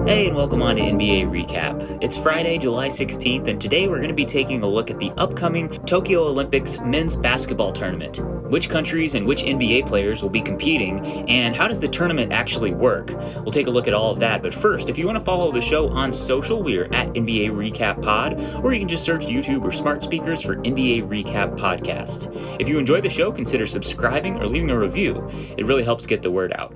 Hey, and welcome on to NBA Recap. It's Friday, July 16th, and today we're going to be taking a look at the upcoming Tokyo Olympics men's basketball tournament. Which countries and which NBA players will be competing, and how does the tournament actually work? We'll take a look at all of that, but first, if you want to follow the show on social, we are at NBA Recap Pod, or you can just search YouTube or smart speakers for NBA Recap Podcast. If you enjoy the show, consider subscribing or leaving a review. It really helps get the word out.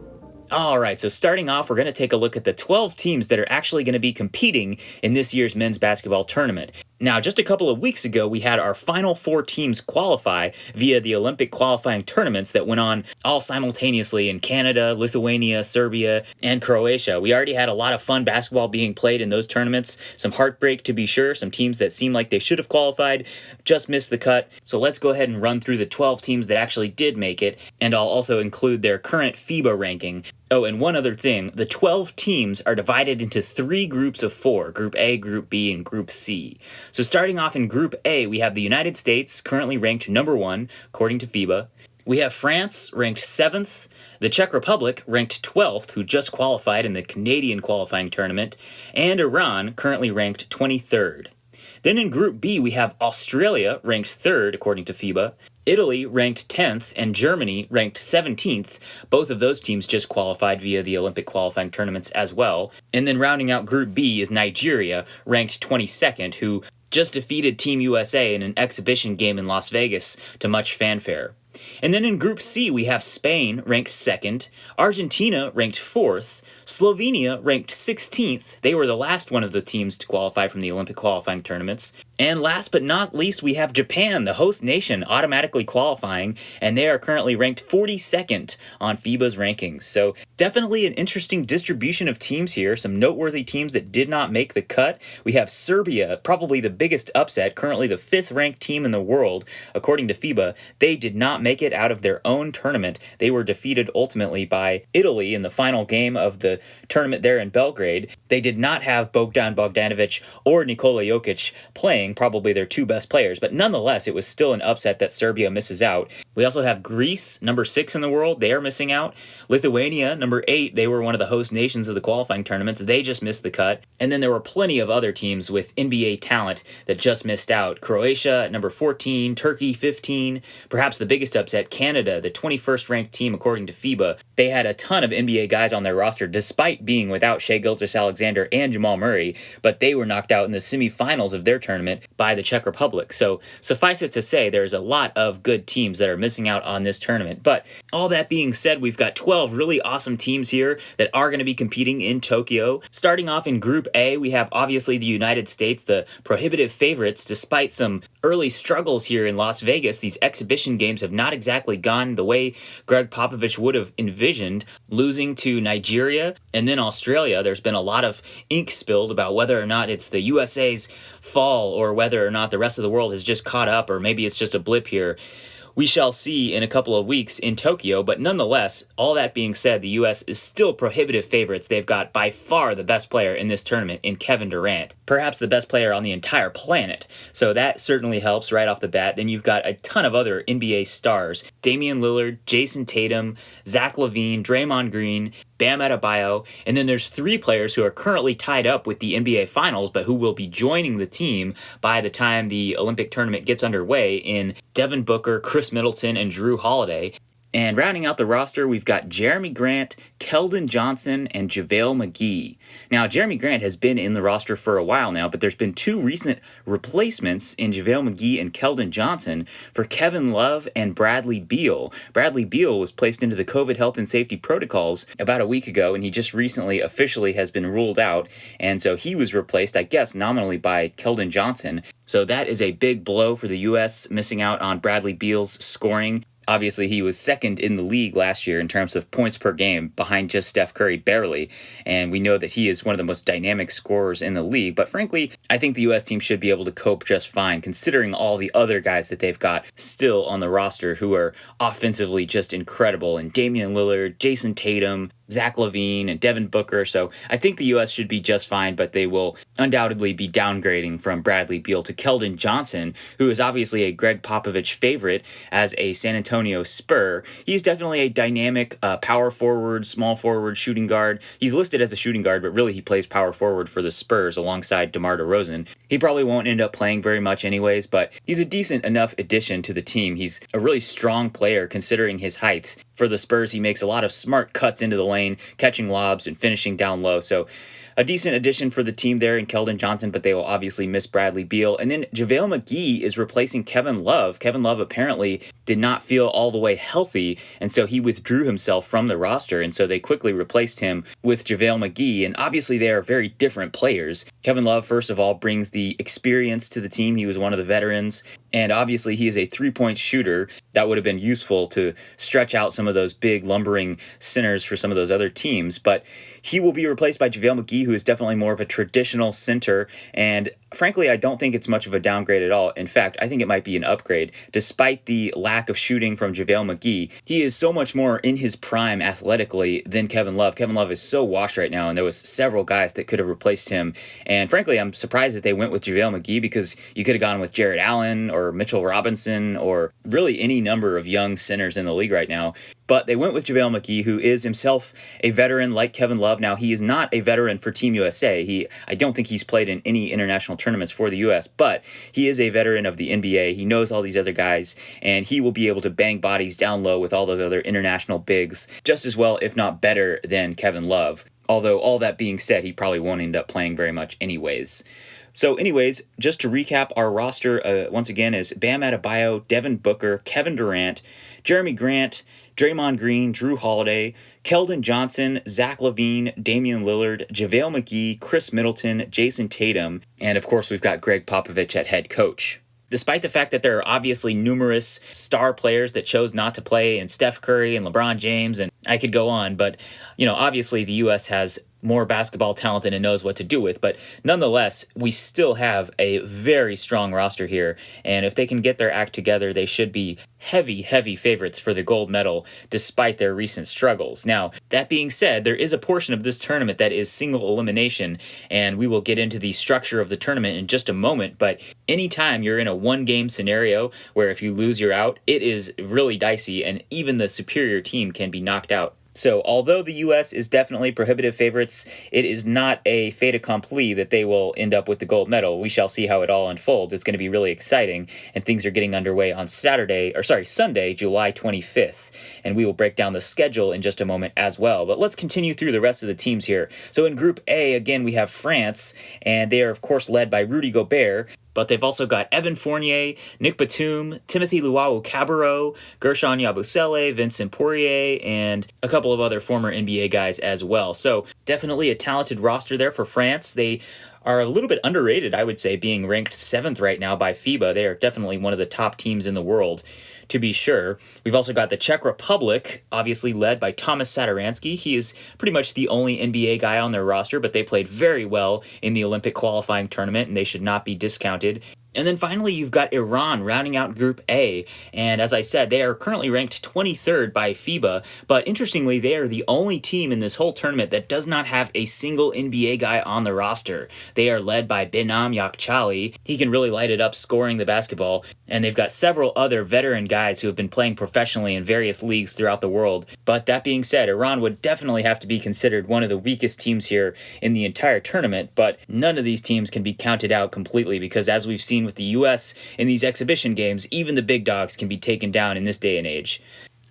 Alright, so starting off, we're going to take a look at the 12 teams that are actually going to be competing in this year's men's basketball tournament. Now, just a couple of weeks ago, we had our final 4 teams qualify via the Olympic qualifying tournaments that went on all simultaneously in Canada, Lithuania, Serbia, and Croatia. We already had a lot of fun basketball being played in those tournaments, some heartbreak to be sure, some teams that seemed like they should have qualified just missed the cut. So let's go ahead and run through the 12 teams that actually did make it, and I'll also include their current FIBA ranking. Oh, and one other thing, the 12 teams are divided into 3 groups of 4, Group A, Group B, and Group C. So starting off in Group A, we have the United States, currently ranked number 1, according to FIBA. We have France, ranked 7th, the Czech Republic, ranked 12th, who just qualified in the Canadian qualifying tournament, and Iran, currently ranked 23rd. Then in Group B, we have Australia, ranked 3rd, according to FIBA, Italy ranked 10th, and Germany ranked 17th. Both of those teams just qualified via the Olympic qualifying tournaments as well. And then rounding out Group B is Nigeria, ranked 22nd, who just defeated Team USA in an exhibition game in Las Vegas to much fanfare. And then in Group C, we have Spain, ranked 2nd, Argentina, ranked 4th, Slovenia, ranked 16th. They were the last one of the teams to qualify from the Olympic qualifying tournaments. And last but not least, we have Japan, the host nation, automatically qualifying, and they are currently ranked 42nd on FIBA's rankings. So definitely an interesting distribution of teams here, some noteworthy teams that did not make the cut. We have Serbia, probably the biggest upset, currently the 5th ranked team in the world, according to FIBA. They did not make it out of their own tournament. They were defeated ultimately by Italy in the final game of the tournament there in Belgrade. They did not have Bogdan Bogdanovic or Nikola Jokic playing, probably their 2 best players, but nonetheless, it was still an upset that Serbia misses out. We also have Greece, number 6 in the world. They are missing out. Lithuania, number 8. They were one of the host nations of the qualifying tournaments. They just missed the cut. And then there were plenty of other teams with NBA talent that just missed out. Croatia at number 14, Turkey 15, perhaps the biggest upset, Canada, the 21st ranked team according to FIBA. They had a ton of NBA guys on their roster despite being without Shai Gilgeous-Alexander and Jamal Murray, but they were knocked out in the semifinals of their tournament by the Czech Republic. So suffice it to say, there's a lot of good teams that are missing out on this tournament. But all that being said, we've got 12 really awesome teams here that are going to be competing in Tokyo. Starting off in Group A, we have obviously the United States, the prohibitive favorites. Despite some early struggles here in Las Vegas, these exhibition games have not exactly gone the way Greg Popovich would have envisioned, losing to Nigeria and then Australia. There's been a lot of ink spilled about whether or not it's the USA's fall or whether or not the rest of the world has just caught up, or maybe it's just a blip here. We shall see in a couple of weeks in Tokyo, but nonetheless, all that being said, the U.S. is still prohibitive favorites. They've got by far the best player in this tournament in Kevin Durant, perhaps the best player on the entire planet. So that certainly helps right off the bat. Then you've got a ton of other NBA stars: Damian Lillard, Jason Tatum, Zach LaVine, Draymond Green, Bam Adebayo, and then there's 3 players who are currently tied up with the NBA Finals, but who will be joining the team by the time the Olympic tournament gets underway in Devin Booker, Chris Middleton, and Drew Holiday. And rounding out the roster, we've got Jeremy Grant, Keldon Johnson, and JaVale McGee. Now, Jeremy Grant has been in the roster for a while now, but there's been 2 recent replacements in JaVale McGee and Keldon Johnson for Kevin Love and Bradley Beal. Bradley Beal was placed into the COVID health and safety protocols about a week ago, and he just recently officially has been ruled out, and so he was replaced, I guess, nominally by Keldon Johnson. So that is a big blow for the U.S., missing out on Bradley Beal's scoring. Obviously, he was second in the league last year in terms of points per game, behind just Steph Curry barely, and we know that he is one of the most dynamic scorers in the league, but frankly, I think the U.S. team should be able to cope just fine, considering all the other guys that they've got still on the roster who are offensively just incredible, and Damian Lillard, Jason Tatum, Zach LaVine and Devin Booker, so I think the U.S. should be just fine, but they will undoubtedly be downgrading from Bradley Beal to Keldon Johnson, who is obviously a Greg Popovich favorite as a San Antonio Spur. He's definitely a dynamic power forward, small forward, shooting guard. He's listed as a shooting guard, but really he plays power forward for the Spurs alongside DeMar DeRozan. He probably won't end up playing very much anyways, but he's a decent enough addition to the team. He's a really strong player considering his height. For the Spurs, he makes a lot of smart cuts into the lane, catching lobs and finishing down low. So a decent addition for the team there in Keldon Johnson, but they will obviously miss Bradley Beal. And then JaVale McGee is replacing Kevin Love. Kevin Love apparently did not feel all the way healthy, and so he withdrew himself from the roster, and so they quickly replaced him with JaVale McGee, and obviously they are very different players. Kevin Love, first of all, brings the experience to the team. He was one of the veterans, and obviously he is a three-point shooter. That would have been useful to stretch out some of those big lumbering centers for some of those other teams, but he will be replaced by JaVale McGee, who is definitely more of a traditional center, and frankly, I don't think it's much of a downgrade at all. In fact, I think it might be an upgrade. Despite the lack of shooting from JaVale McGee, he is so much more in his prime athletically than Kevin Love. Kevin Love is so washed right now, and there was several guys that could have replaced him. And frankly, I'm surprised that they went with JaVale McGee, because you could have gone with Jared Allen or Mitchell Robinson or really any number of young centers in the league right now. But they went with JaVale McGee, who is himself a veteran like Kevin Love. Now, he is not a veteran for Team USA. I don't think he's played in any international tournaments for the U.S., but he is a veteran of the NBA. He knows all these other guys, and he will be able to bang bodies down low with all those other international bigs just as well, if not better, than Kevin Love. Although, all that being said, he probably won't end up playing very much anyways. So anyways, just to recap, our roster once again is Bam Adebayo, Devin Booker, Kevin Durant, Jeremy Grant, Draymond Green, Drew Holiday, Keldon Johnson, Zach LaVine, Damian Lillard, JaVale McGee, Chris Middleton, Jason Tatum, and of course we've got Greg Popovich at head coach. Despite the fact that there are obviously numerous star players that chose not to play, and Steph Curry and LeBron James, and I could go on, but, obviously the U.S. has more basketball talent than it knows what to do with, but nonetheless, we still have a very strong roster here, and if they can get their act together, they should be heavy favorites for the gold medal, despite their recent struggles. Now, that being said, there is a portion of this tournament that is single elimination, and we will get into the structure of the tournament in just a moment, but anytime you're in a one-game scenario where if you lose, you're out, it is really dicey, and even the superior team can be knocked out. So, although the U.S. is definitely prohibitive favorites, it is not a fait accompli that they will end up with the gold medal. We shall see how it all unfolds. It's going to be really exciting, and things are getting underway on Sunday, July 25th. And we will break down the schedule in just a moment as well. But let's continue through the rest of the teams here. So in Group A, again, we have France, and they are, of course, led by Rudy Gobert. But they've also got Evan Fournier, Nick Batum, Timothy Luwawu-Cabarrot, Gershon Yabusele, Vincent Poirier, and a couple of other former NBA guys as well. So definitely a talented roster there for France. They are a little bit underrated, I would say, being ranked 7th right now by FIBA. They are definitely one of the top teams in the world, to be sure. We've also got the Czech Republic, obviously led by Thomas Satoransky. He is pretty much the only NBA guy on their roster, but they played very well in the Olympic qualifying tournament, and they should not be discounted. And then finally, you've got Iran rounding out Group A. And as I said, they are currently ranked 23rd by FIBA. But interestingly, they are the only team in this whole tournament that does not have a single NBA guy on the roster. They are led by Behnam Yakhchali. He can really light it up scoring the basketball. And they've got several other veteran guys who have been playing professionally in various leagues throughout the world. But that being said, Iran would definitely have to be considered one of the weakest teams here in the entire tournament. But none of these teams can be counted out completely, because as we've seen with the U.S. in these exhibition games, even the big dogs can be taken down in this day and age.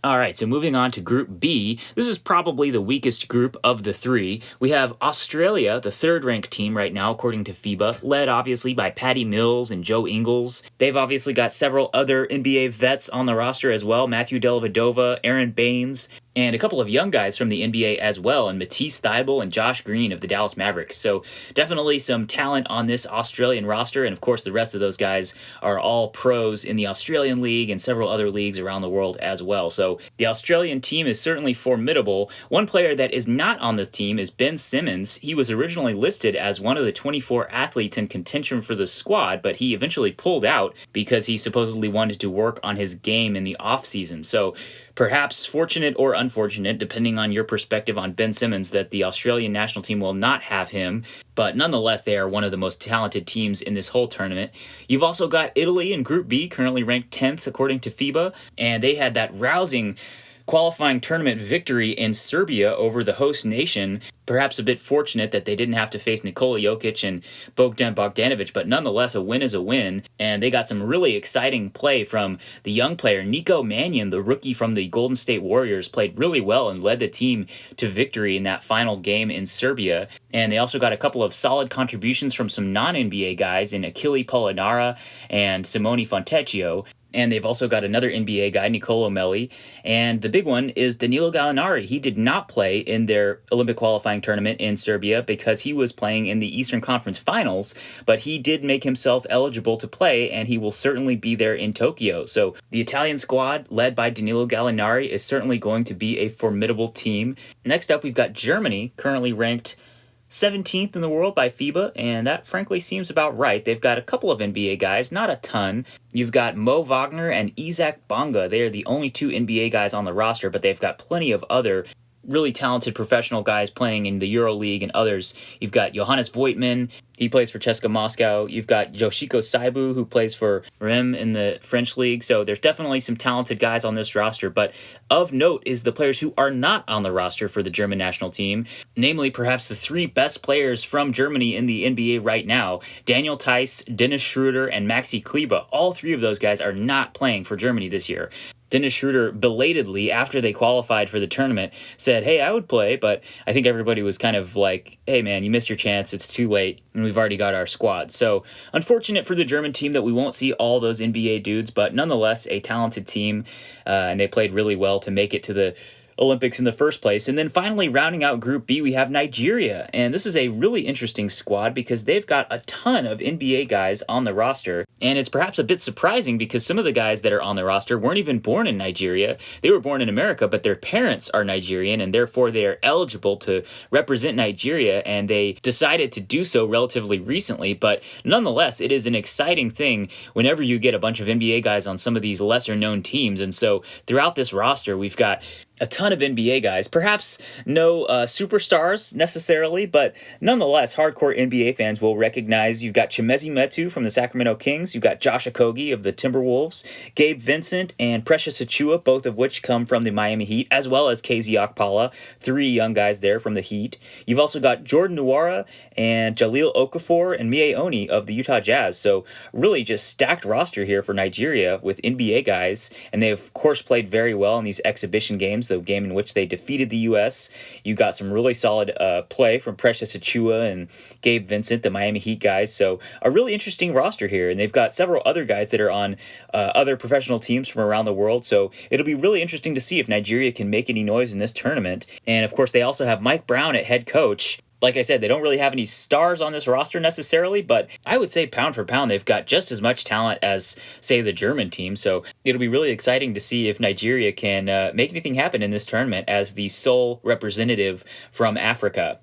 All right, so moving on to Group B, this is probably the weakest group of the three. We have Australia, the third-ranked team right now, according to FIBA, led obviously by Patty Mills and Joe Ingles. They've obviously got several other NBA vets on the roster as well, Matthew Dellavedova, Aaron Baines, and a couple of young guys from the NBA as well, and Matisse Thybulle and Josh Green of the Dallas Mavericks. So definitely some talent on this Australian roster, and of course the rest of those guys are all pros in the Australian League and several other leagues around the world as well. So the Australian team is certainly formidable. One player that is not on the team is Ben Simmons. He was originally listed as one of the 24 athletes in contention for the squad, but he eventually pulled out because he supposedly wanted to work on his game in the offseason. So Perhaps fortunate or unfortunate, depending on your perspective on Ben Simmons, that the Australian national team will not have him, but nonetheless, they are one of the most talented teams in this whole tournament. You've also got Italy in Group B, currently ranked 10th according to FIBA, and they had that rousing qualifying tournament victory in Serbia over the host nation. Perhaps a bit fortunate that they didn't have to face Nikola Jokic and Bogdan Bogdanovic, but nonetheless, a win is a win. And they got some really exciting play from the young player, Nico Mannion, the rookie from the Golden State Warriors, played really well and led the team to victory in that final game in Serbia. And they also got a couple of solid contributions from some non-NBA guys in Achille Polonara and Simone Fontecchio. And they've also got another NBA guy, Nicolo Melli. And the big one is Danilo Gallinari. He did not play in their Olympic qualifying tournament in Serbia because he was playing in the Eastern Conference Finals, but he did make himself eligible to play, and he will certainly be there in Tokyo. So the Italian squad, led by Danilo Gallinari, is certainly going to be a formidable team. Next up, we've got Germany, currently ranked 17th in the world by FIBA, and that frankly seems about right. They've got a couple of NBA guys, not a ton. You've got Mo Wagner and Isaac Bonga. They are the only two NBA guys on the roster, but they've got plenty of other really talented professional guys playing in the EuroLeague and others. You've got Johannes Voigtman. He plays for CSKA Moscow. You've got Yoshiko Saibu, who plays for Reims in the French league. So there's definitely some talented guys on this roster. But of note is the players who are not on the roster for the German national team, namely perhaps the three best players from Germany in the NBA right now, Daniel Theis, Dennis Schroeder, and Maxi Kleber. All three of those guys are not playing for Germany this year. Dennis Schroeder belatedly, after they qualified for the tournament, said, hey, I would play, but I think everybody was kind of like, hey, man, you missed your chance. It's too late, and we've already got our squad. So unfortunate for the German team that we won't see all those NBA dudes, but nonetheless, a talented team, and they played really well to make it to the Olympics in the first place. And then finally, rounding out Group B, we have Nigeria. And this is a really interesting squad because they've got a ton of NBA guys on the roster. And it's perhaps a bit surprising because some of the guys that are on the roster weren't even born in Nigeria. They were born in America, but their parents are Nigerian, and therefore they are eligible to represent Nigeria, and they decided to do so relatively recently. But nonetheless, it is an exciting thing whenever you get a bunch of NBA guys on some of these lesser-known teams. And so throughout this roster, we've got a ton of NBA guys, perhaps no superstars necessarily, but nonetheless, hardcore NBA fans will recognize. You've got Chimezie Metu from the Sacramento Kings, you've got Josh Okogie of the Timberwolves, Gabe Vincent and Precious Achiuwa, both of which come from the Miami Heat, as well as KZ Okpala, three young guys there from the Heat. You've also got Jordan Nwora and Jaleel Okafor and Mie Oni of the Utah Jazz, so really just stacked roster here for Nigeria with NBA guys, and they of course played very well in these exhibition games, the game in which they defeated the U.S. You got some really solid play from Precious Achiuwa and Gabe Vincent, the Miami Heat guys. So a really interesting roster here. And they've got several other guys that are on other professional teams from around the world. So it'll be really interesting to see if Nigeria can make any noise in this tournament. And of course, they also have Mike Brown at head coach. Like I said, they don't really have any stars on this roster necessarily, but I would say pound for pound, they've got just as much talent as, say, the German team. So it'll be really exciting to see if Nigeria can make anything happen in this tournament as the sole representative from Africa.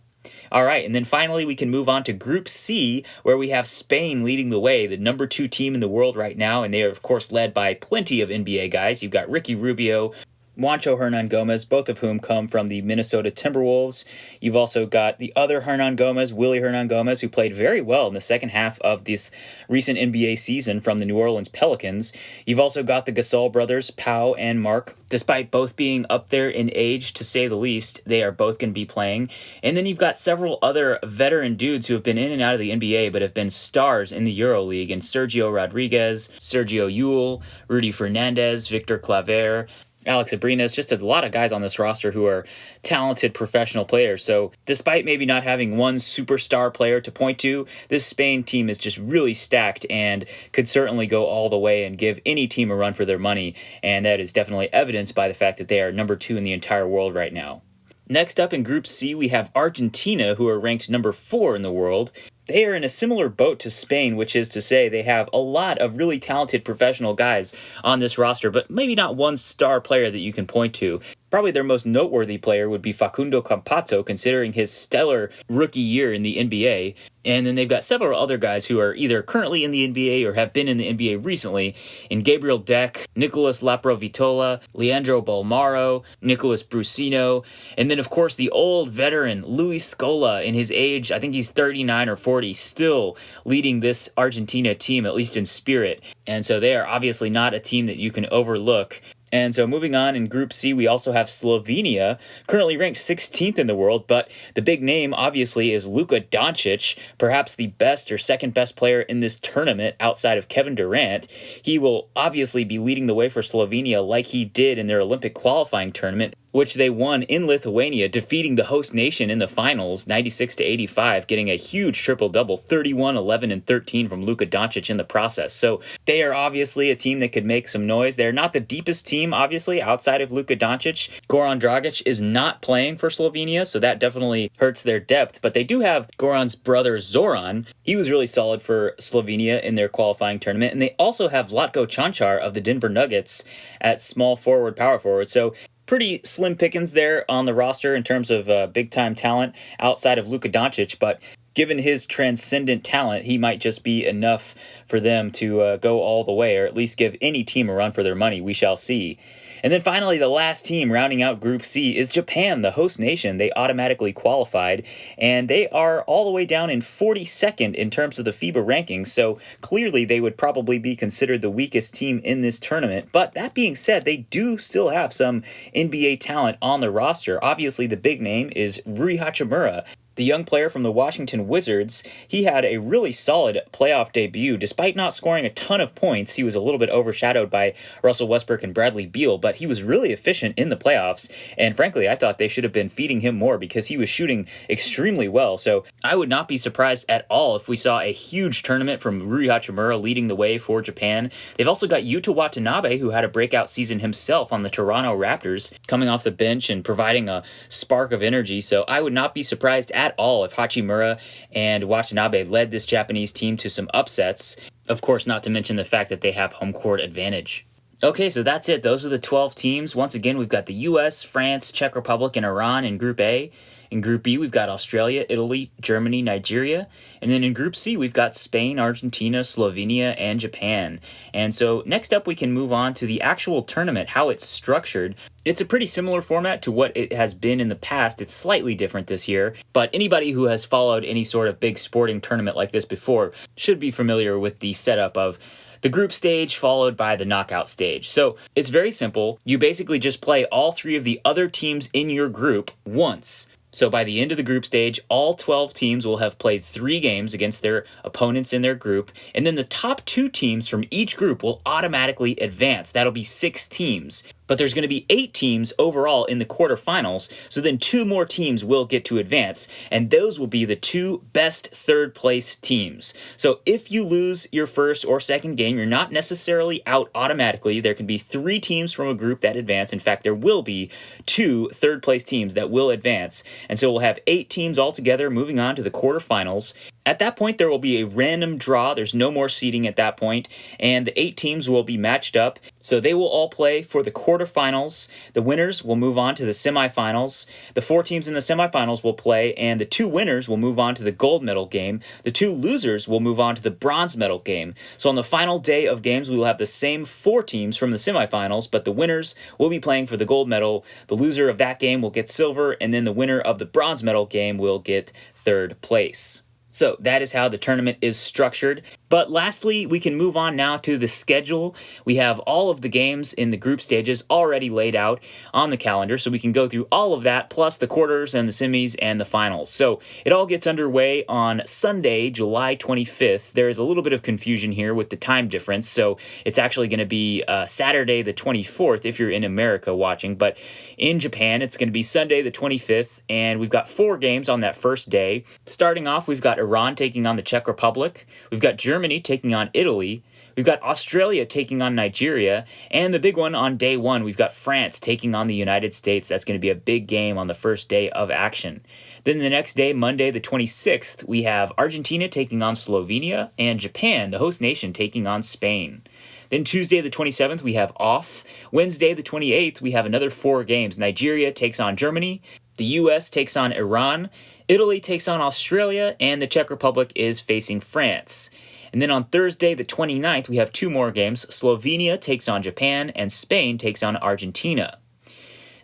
All right, and then finally we can move on to Group C, where we have Spain leading the way, the number 2 team in the world right now, and they are, of course, led by plenty of NBA guys. You've got Ricky Rubio, Juancho Hernan-Gomez, both of whom come from the Minnesota Timberwolves. You've also got the other Hernan-Gomez, Willie Hernan-Gomez, who played very well in the second half of this recent NBA season from the New Orleans Pelicans. You've also got the Gasol brothers, Pau and Mark. Despite both being up there in age, to say the least, they are both going to be playing. And then you've got several other veteran dudes who have been in and out of the NBA but have been stars in the EuroLeague, and Sergio Rodriguez, Sergio Yul, Rudy Fernandez, Victor Claver, Alex Abrinas, just a lot of guys on this roster who are talented professional players. So despite maybe not having one superstar player to point to, this Spain team is just really stacked and could certainly go all the way and give any team a run for their money. And that is definitely evidenced by the fact that they are number 2 in the entire world right now. Next up in Group C, we have Argentina, who are ranked number 4 in the world. they are in a similar boat to Spain, which is to say they have a lot of really talented professional guys on this roster, but maybe not one star player that you can point to. Probably their most noteworthy player would be Facundo Campazzo, considering his stellar rookie year in the NBA. And then they've got several other guys who are either currently in the NBA or have been in the NBA recently, in Gabriel Deck, Nicolas Laprovitola, Leandro Bolmaro, Nicolas Brusino, and then of course the old veteran Luis Scola in his age, I think he's 39 or 40, still leading this Argentina team, at least in spirit. And so they are obviously not a team that you can overlook. And so moving on, in Group C, we also have Slovenia, currently ranked 16th in the world, but the big name, obviously, is Luka Doncic, perhaps the best or second best player in this tournament outside of Kevin Durant. He will obviously be leading the way for Slovenia like he did in their Olympic qualifying tournament, which they won in Lithuania, defeating the host nation in the finals, 96-85, getting a huge triple-double, 31, 11, and 13 from Luka Doncic in the process. So they are obviously a team that could make some noise. They're not the deepest team, obviously, outside of Luka Doncic. Goran Dragic is not playing for Slovenia, so that definitely hurts their depth. But they do have Goran's brother, Zoran. He was really solid for Slovenia in their qualifying tournament. And they also have Vlatko Cancar of the Denver Nuggets at small forward, power forward. So pretty slim pickings there on the roster in terms of big-time talent outside of Luka Doncic, but given his transcendent talent, he might just be enough for them to go all the way, or at least give any team a run for their money. We shall see. And then finally, the last team rounding out Group C is Japan, the host nation. They automatically qualified, and they are all the way down in 42nd in terms of the FIBA rankings, so clearly they would probably be considered the weakest team in this tournament. But that being said, they do still have some NBA talent on the roster. Obviously, the big name is Rui Hachimura, the young player from the Washington Wizards. He had a really solid playoff debut. Despite not scoring a ton of points, he was a little bit overshadowed by Russell Westbrook and Bradley Beal, but he was really efficient in the playoffs, and frankly, I thought they should have been feeding him more because he was shooting extremely well. So I would not be surprised at all if we saw a huge tournament from Rui Hachimura leading the way for Japan. They've also got Yuta Watanabe, who had a breakout season himself on the Toronto Raptors, coming off the bench and providing a spark of energy, so I would not be surprised at all if Hachimura and Watanabe led this Japanese team to some upsets. Of course, not to mention the fact that they have home court advantage. Okay, so that's it. Those are the 12 teams. Once again, we've got the US, France, Czech Republic, and Iran in Group A. In Group B, we've got Australia, Italy, Germany, Nigeria. And then in Group C, we've got Spain, Argentina, Slovenia, and Japan. And so next up, we can move on to the actual tournament, how it's structured. It's a pretty similar format to what it has been in the past. It's slightly different this year, but anybody who has followed any sort of big sporting tournament like this before should be familiar with the setup of the group stage followed by the knockout stage. So it's very simple. You basically just play all three of the other teams in your group once. So by the end of the group stage, all 12 teams will have played 3 games against their opponents in their group, and then the top 2 teams from each group will automatically advance. That'll be 6 teams. But there's going to be 8 teams overall in the quarterfinals, so then 2 more teams will get to advance, and those will be the 2 best third-place teams. So if you lose your first or second game, you're not necessarily out automatically. There can be 3 teams from a group that advance. In fact, there will be 2 third-place teams that will advance, and so we'll have 8 teams altogether moving on to the quarterfinals. At that point, there will be a random draw. There's no more seeding at that point, and the 8 teams will be matched up. So they will all play for the quarterfinals. The winners will move on to the semifinals. The 4 teams in the semifinals will play, and the 2 winners will move on to the gold medal game. The 2 losers will move on to the bronze medal game. So on the final day of games, we will have the same 4 teams from the semifinals, but the winners will be playing for the gold medal. The loser of that game will get silver, and then the winner of the bronze medal game will get third place. So that is how the tournament is structured. But lastly, we can move on now to the schedule. We have all of the games in the group stages already laid out on the calendar, so we can go through all of that, plus the quarters and the semis and the finals. So it all gets underway on Sunday, July 25th. There is a little bit of confusion here with the time difference, so it's actually going to be Saturday the 24th if you're in America watching, but in Japan it's going to be Sunday the 25th, and we've got 4 games on that first day. Starting off, we've got Iran taking on the Czech Republic. We've got Germany taking on Italy. We've got Australia taking on Nigeria, and the big one on day one, we've got France taking on the United States. That's going to be a big game on the first day of action. Then the next day, Monday the 26th, we have Argentina taking on Slovenia, and Japan, the host nation, taking on Spain. Then Tuesday the 27th, we have off. Wednesday the 28th, we have another 4 games. Nigeria takes on Germany, the US takes on Iran, Italy takes on Australia, and the Czech Republic is facing France. And then on Thursday the 29th, we have 2 more games. Slovenia takes on Japan, and Spain takes on Argentina.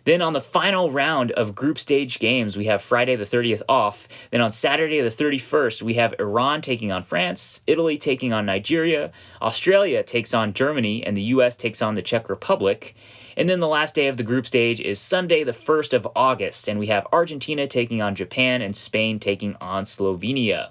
Then on the final round of group stage games, we have Friday the 30th off. Then on Saturday the 31st, we have Iran taking on France, Italy taking on Nigeria, Australia takes on Germany, and the US takes on the Czech Republic. And then the last day of the group stage is Sunday the 1st of August, and we have Argentina taking on Japan and Spain taking on Slovenia.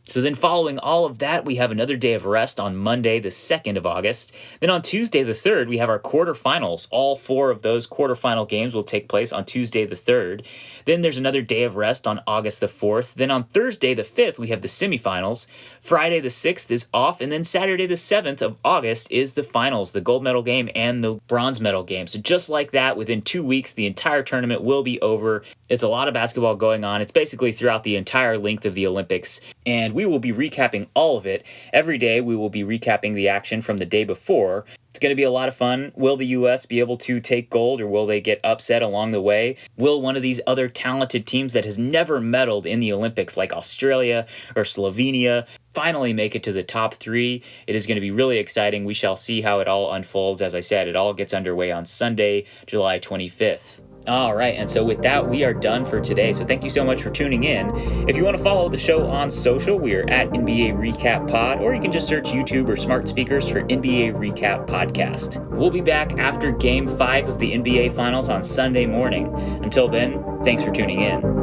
So then following all of that, we have another day of rest on Monday, the 2nd of August. Then on Tuesday, the 3rd, we have our quarterfinals. All 4 of those quarterfinal games will take place on Tuesday, the 3rd. Then there's another day of rest on August the 4th. Then on Thursday, the 5th, we have the semifinals. Friday, the 6th is off. And then Saturday, the 7th of August is the finals, the gold medal game and the bronze medal game. So just like that, within 2 weeks, the entire tournament will be over. It's a lot of basketball going on. It's basically throughout the entire length of the Olympics. And we will be recapping all of it. Every day we will be recapping the action from the day before. It's going to be a lot of fun. Will the U.S. be able to take gold, or will they get upset along the way? Will one of these other talented teams that has never medaled in the Olympics, like Australia or Slovenia, finally make it to the top 3? It is going to be really exciting. We shall see how it all unfolds. As I said, it all gets underway on Sunday, July 25th. All right, and so with that, we are done for today. So thank you so much for tuning in. If you want to follow the show on social, we are at NBA Recap Pod, or you can just search YouTube or smart speakers for NBA Recap Podcast. We'll be back after Game 5 of the NBA Finals on Sunday morning. Until then, thanks for tuning in.